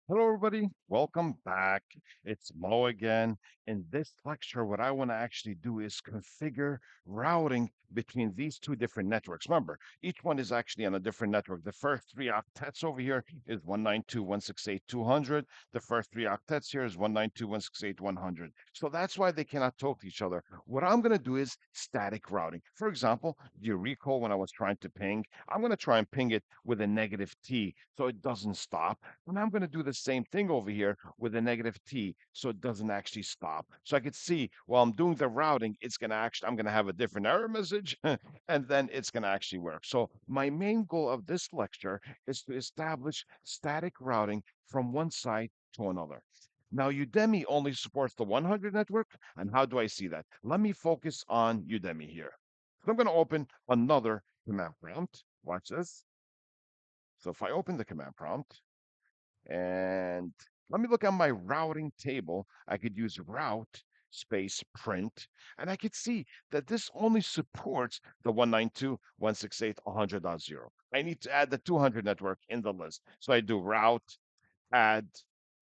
Hello, everybody. Welcome back. It's Mo again. In this lecture, what I want to actually do is configure routing between these two different networks. Remember, each one is actually on a different network. The first three octets over here is 192.168.200. The first three octets here is 192.168.100. So that's why they cannot talk to each other. What I'm going to do is static routing. For example, do you recall when I was trying to ping? I'm going to try and ping it with a negative T so it doesn't stop. And I'm going to do the same thing over here with a negative T so it doesn't actually stop. So I could see while I'm doing the routing, I'm going to have a different error message and then it's going to actually work. So my main goal of this lecture is to establish static routing from one side to another. Now, Udemy only supports the 100 network. And how do I see that? Let me focus on Udemy here. So I'm going to open another command prompt. Watch this. So if I open the command prompt, and let me look at my routing table. I could use route space print, and I could see that this only supports the 192.168.100.0. I need to add the 200 network in the list. So I do route add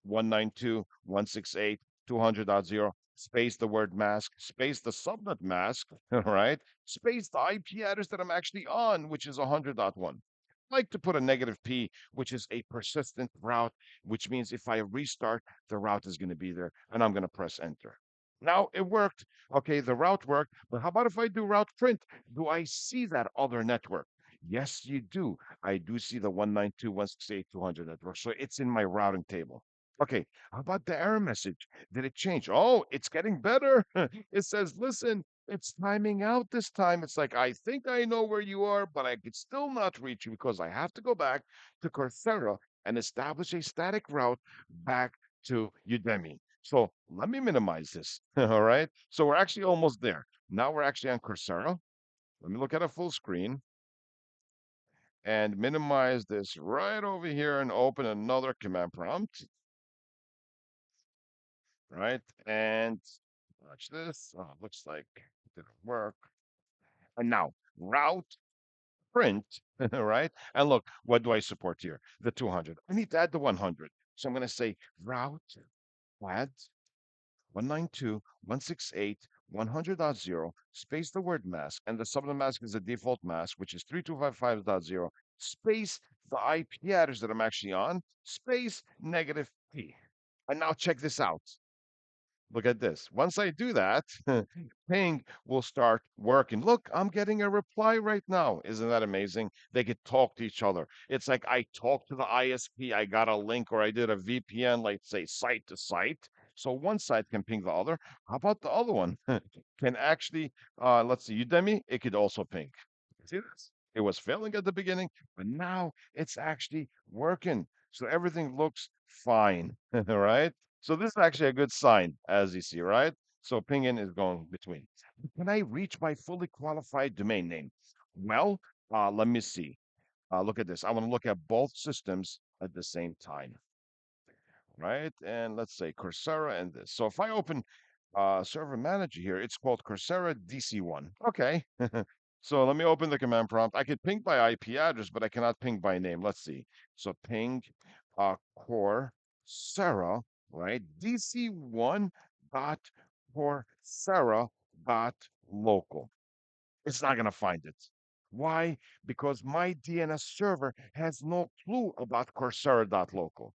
192.168.200.0 space the word mask, space the subnet mask, all right? Space the IP address that I'm actually on, which is 100.1. I like to put a negative P, which is a persistent route, which means if I restart, the route is going to be there, and I'm going to press enter. Now it worked. Okay, the route worked, but how about if I do route print? Do I see that other network? Yes, you do. I do see the 192.168.200 network. So it's in my routing table. Okay, how about the error message? Did it change? Oh, it's getting better. It says, listen, it's timing out this time. It's like, I think I know where you are, but I could still not reach you because I have to go back to Coursera and establish a static route back to Udemy. So let me minimize this. All right. So we're actually almost there. Now we're actually on Coursera. Let me look at a full screen and minimize this right over here and open another command prompt, right? And watch this. Oh, looks like it didn't work. And now route print, right? And look, what do I support here? The 200. I need to add the 100. So I'm going to say route add 192.168.100.0 space the word mask, and the subnet mask is the default mask, which is 3255.0 space the IP address that I'm actually on, space negative P. And now check this out. Look at this. Once I do that, ping will start working. Look, I'm getting a reply right now. Isn't that amazing? They could talk to each other. It's like I talked to the ISP, I got a link, or I did a VPN, like say site to site. So one site can ping the other. How about the other one? Can actually, let's see, Udemy, it could also ping. See this? It was failing at the beginning, but now it's actually working. So everything looks fine, right? So this is actually a good sign, as you see, right? So pingin is going between. Can I reach my fully qualified domain name? Well, let me see. Look at this. I want to look at both systems at the same time, right? And let's say Coursera and this. So if I open server manager here, it's called Coursera DC1. Okay. So let me open the command prompt. I could ping by IP address, but I cannot ping by name. Let's see. So ping Coursera, right? DC1 dot Coursera dot local. It's not going to find it. Why? Because my DNS server has no clue about Coursera dot local,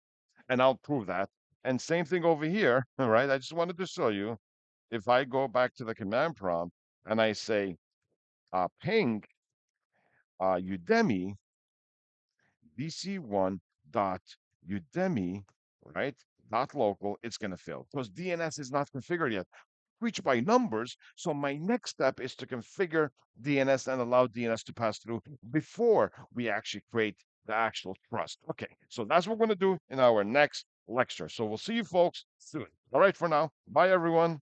and I'll prove that. And same thing over here, all right? I just wanted to show you. If I go back to the command prompt and I say ping Udemy DC1 dot Udemy, right? Dot local, it's going to fail because DNS is not configured yet. Reach by numbers. So my next step is to configure DNS and allow DNS to pass through before we actually create the actual trust. Okay, so that's what we're going to do in our next lecture. So we'll see you folks soon. All right, for now. Bye, everyone.